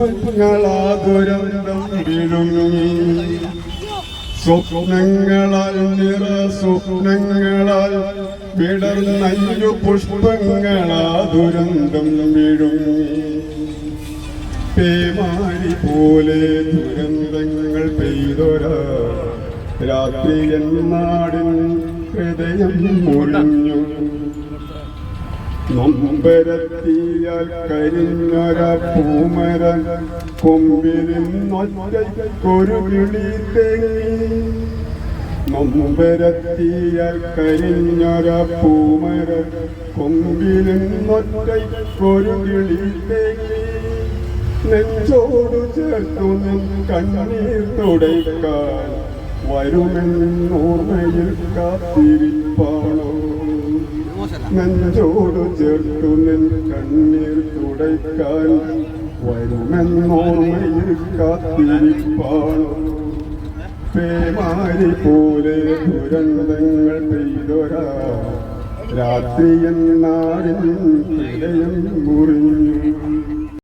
ദുരന്തം വിഴുങ്ങി സ്വപ്നങ്ങളാൽ നിറ സ്വപ്നങ്ങളാൽ വിടർന്നഞ്ചു പുഷ്പങ്ങളാ ദുരന്തം വിഴുങ്ങി പേമാരി പോലെ ദുരന്തങ്ങൾ പെയ്തൊരാ രാത്രി എന്നാടിൻ ഹൃദയം മുറിഞ്ഞു നൊമ്പരത്തിയാൽ കരിഞ്ഞൊര പൂമര കൊമ്പിലിന്നൊറ്റയ്ക്കൊരു വിളി തേങ്ങി നൊമ്പരത്തിയാൽ കരിഞ്ഞൊര പൂമര കൊമ്പിലിന്നൊറ്റയ്ക്കൊരു വിളി തേങ്ങി നെഞ്ചോടു ചേർത്തു നിൻ കണ്ണീർ തുടയ്ക്കാൻ വരുമെന്നോർമ്മയിൽ കാത്തിരിപ്പാണോ നെഞ്ചോടു ചേർത്തു നിൻ കണ്ണീർ തുടയ്ക്കാൻ വരുമെന്നോർമ്മയിൽ കാത്തിരിപ്പാണോ പേമാരി പോലെ ദുരന്തങ്ങൾ പെയ്തൊരാ രാത്രി എന്നാടിൻ ഹൃദയം മുറിഞ്ഞു